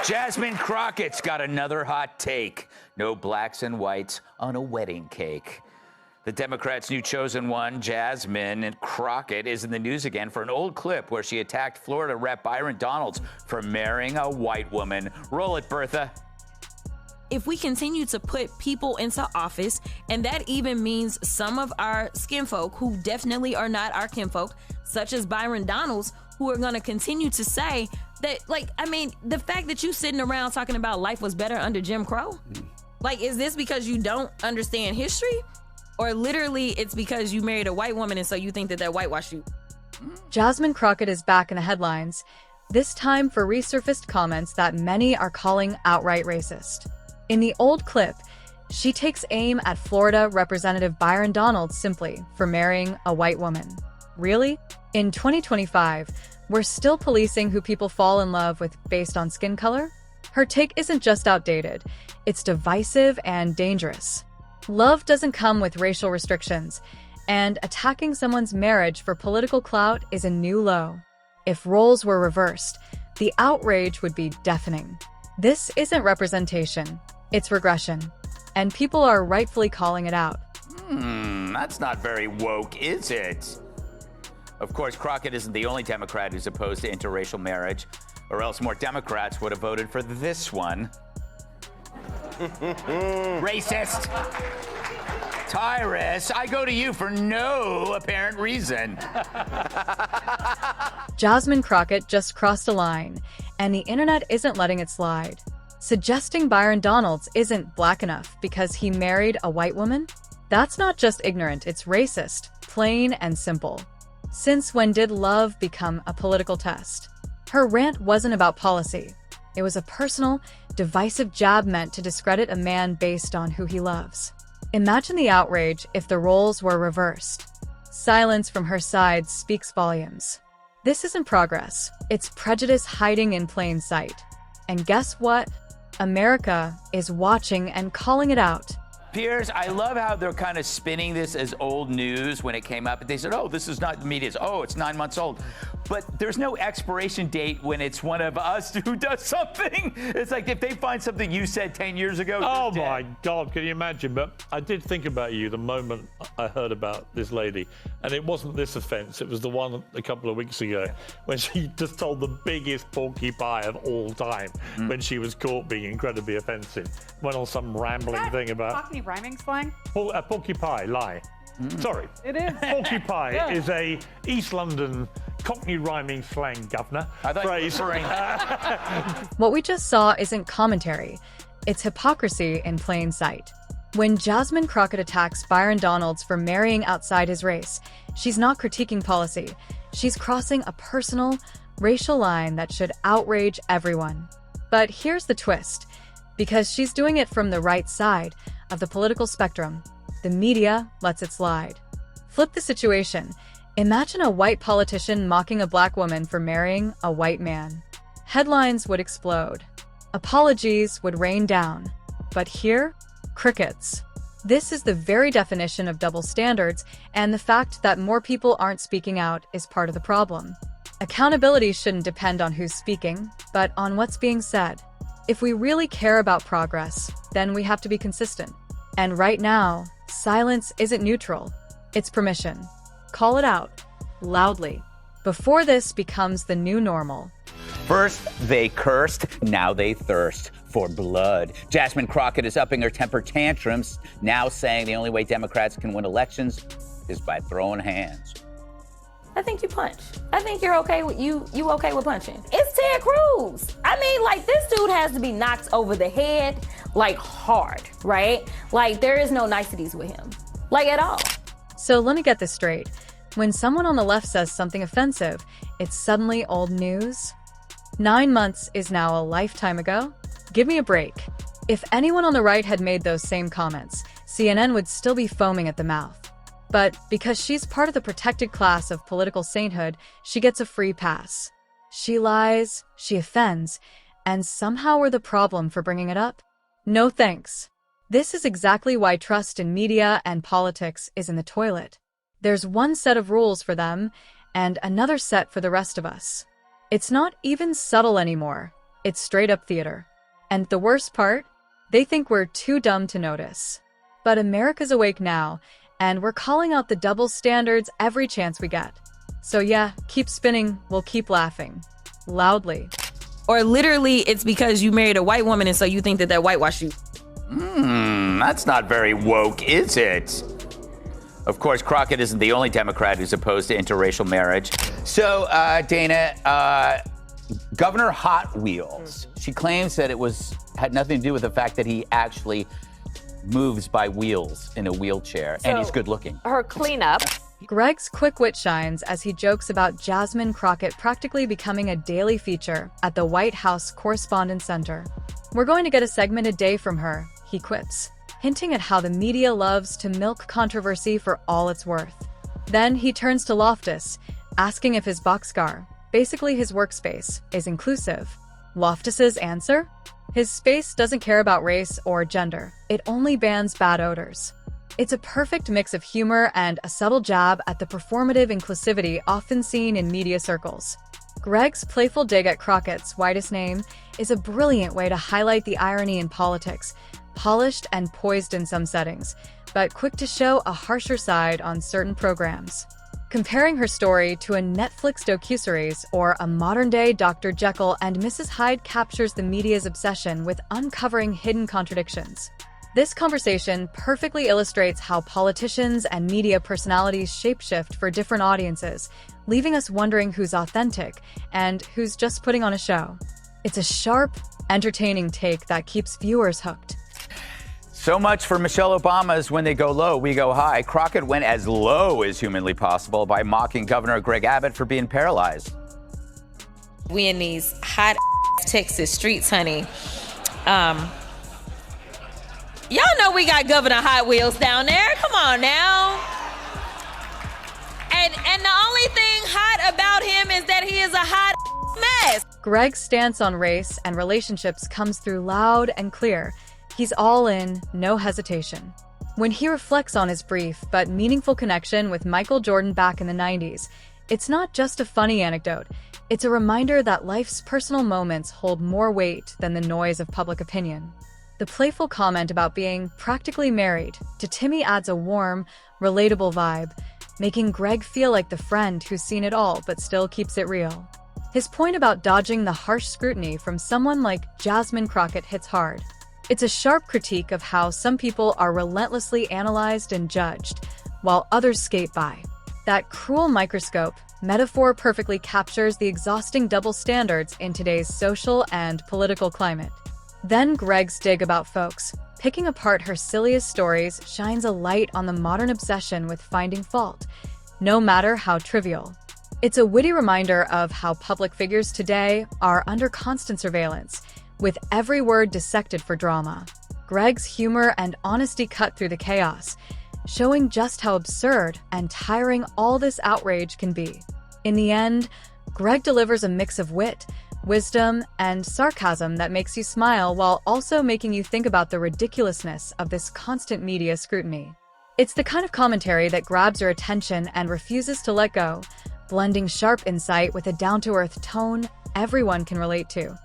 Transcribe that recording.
Jasmine Crockett's got another hot take. No blacks and whites on a wedding cake. The Democrats' new chosen one, Jasmine Crockett, is in the news again for an old clip where she attacked Florida Rep. Byron Donalds for marrying a white woman. Roll it, Bertha. If we continue to put people into office, and that even means some of our skinfolk who definitely are not our kinfolk, such as Byron Donalds, who are going to continue to say that, the fact that you sitting around talking about life was better under Jim Crow, is this because you don't understand history? Or literally it's because you married a white woman and so you think that whitewashed you? Jasmine Crockett is back in the headlines, this time for resurfaced comments that many are calling outright racist. In the old clip, she takes aim at Florida Representative Byron Donalds simply for marrying a white woman. Really? In 2025, we're still policing who people fall in love with based on skin color? Her take isn't just outdated, it's divisive and dangerous. Love doesn't come with racial restrictions, and attacking someone's marriage for political clout is a new low. If roles were reversed, the outrage would be deafening. This isn't representation, it's regression, and people are rightfully calling it out. That's not very woke, is it? Of course, Crockett isn't the only Democrat who's opposed to interracial marriage, or else more Democrats would have voted for this one. Racist! Tyrus, I go to you for no apparent reason. Jasmine Crockett just crossed a line, and the internet isn't letting it slide. Suggesting Byron Donalds isn't black enough because he married a white woman? That's not just ignorant, it's racist, plain and simple. Since when did love become a political test? Her rant wasn't about policy. It was a personal, divisive jab meant to discredit a man based on who he loves. Imagine the outrage if the roles were reversed. Silence from her side speaks volumes. This isn't progress. It's prejudice hiding in plain sight. And guess what? America is watching and calling it out. Piers, I love how they're kind of spinning this as old news when it came up. They said, oh, this is not the media's. Oh, it's 9 months old. But there's no expiration date when it's one of us who does something. It's like if they find something you said 10 years ago. Oh, my God, can you imagine? But I did think about you the moment I heard about this lady. And it wasn't this offense. It was the one a couple of weeks ago when she just told the biggest porky pie of all time when she was caught being incredibly offensive. Went on some rambling thing about... Cockney rhyming slang? Porky pie, lie. Sorry. It is. Porky pie is a East London Cockney rhyming slang, governor. Phrase. What we just saw isn't commentary. It's hypocrisy in plain sight. When Jasmine Crockett attacks Byron Donalds for marrying outside his race, she's not critiquing policy. She's crossing a personal, racial line that should outrage everyone. But here's the twist. Because she's doing it from the right side of the political spectrum, the media lets it slide. Flip the situation. Imagine a white politician mocking a black woman for marrying a white man. Headlines would explode. Apologies would rain down. But here, crickets. This is the very definition of double standards, and the fact that more people aren't speaking out is part of the problem. Accountability shouldn't depend on who's speaking, but on what's being said. If we really care about progress, then we have to be consistent. And right now, silence isn't neutral. It's permission. Call it out. Loudly. Before this becomes the new normal. First they cursed, now they thirst for blood. Jasmine Crockett is upping her temper tantrums, now saying the only way Democrats can win elections is by throwing hands. I think you punch. I think you're okay with you okay with punching. It's Ted Cruz. I mean, this dude has to be knocked over the head, hard, right? There is no niceties with him, at all. So let me get this straight. When someone on the left says something offensive, it's suddenly old news? 9 months is now a lifetime ago? Give me a break. If anyone on the right had made those same comments, CNN would still be foaming at the mouth. But because she's part of the protected class of political sainthood, she gets a free pass. She lies, she offends, and somehow we're the problem for bringing it up? No thanks. This is exactly why trust in media and politics is in the toilet. There's one set of rules for them, and another set for the rest of us. It's not even subtle anymore. It's straight up theater. And the worst part? They think we're too dumb to notice. But America's awake now, and we're calling out the double standards every chance we get. So yeah, keep spinning, we'll keep laughing. Loudly. Or literally, it's because you married a white woman and so you think that whitewashed you. That's not very woke, is it? Of course, Crockett isn't the only Democrat who's opposed to interracial marriage. So, Dana, Governor Hot Wheels, she claims that it had nothing to do with the fact that he actually moves by wheels in a wheelchair, and he's good looking. Her cleanup. Greg's quick wit shines as he jokes about Jasmine Crockett practically becoming a daily feature at the White House Correspondence Center. We're going to get a segment a day from her, he quips, hinting at how the media loves to milk controversy for all it's worth. Then he turns to Loftus, asking if his boxcar, basically his workspace, is inclusive. Loftus's answer? His space doesn't care about race or gender. It only bans bad odors. It's a perfect mix of humor and a subtle jab at the performative inclusivity often seen in media circles. Greg's playful dig at Crockett's whitest name is a brilliant way to highlight the irony in politics, polished and poised in some settings, but quick to show a harsher side on certain programs. Comparing her story to a Netflix docuseries or a modern-day Dr. Jekyll and Mrs. Hyde captures the media's obsession with uncovering hidden contradictions. This conversation perfectly illustrates how politicians and media personalities shapeshift for different audiences, leaving us wondering who's authentic and who's just putting on a show. It's a sharp, entertaining take that keeps viewers hooked. So much for Michelle Obama's "when they go low, we go high." Crockett went as low as humanly possible by mocking Governor Greg Abbott for being paralyzed. We in these hot Texas streets, honey. Y'all know we got Governor Hot Wheels down there. Come on now. And the only thing hot about him is that he is a hot mess. Greg's stance on race and relationships comes through loud and clear. He's all in, no hesitation. When he reflects on his brief but meaningful connection with Michael Jordan back in the 90s, it's not just a funny anecdote. It's a reminder that life's personal moments hold more weight than the noise of public opinion. The playful comment about being practically married to Timmy adds a warm, relatable vibe, making Greg feel like the friend who's seen it all but still keeps it real. His point about dodging the harsh scrutiny from someone like Jasmine Crockett hits hard. It's a sharp critique of how some people are relentlessly analyzed and judged, while others skate by. That cruel microscope metaphor perfectly captures the exhausting double standards in today's social and political climate. Then Greg's dig about folks. Picking apart her silliest stories shines a light on the modern obsession with finding fault, no matter how trivial. It's a witty reminder of how public figures today are under constant surveillance, with every word dissected for drama. Greg's humor and honesty cut through the chaos, showing just how absurd and tiring all this outrage can be. In the end, Greg delivers a mix of wit, wisdom, and sarcasm that makes you smile while also making you think about the ridiculousness of this constant media scrutiny. It's the kind of commentary that grabs your attention and refuses to let go, blending sharp insight with a down-to-earth tone everyone can relate to.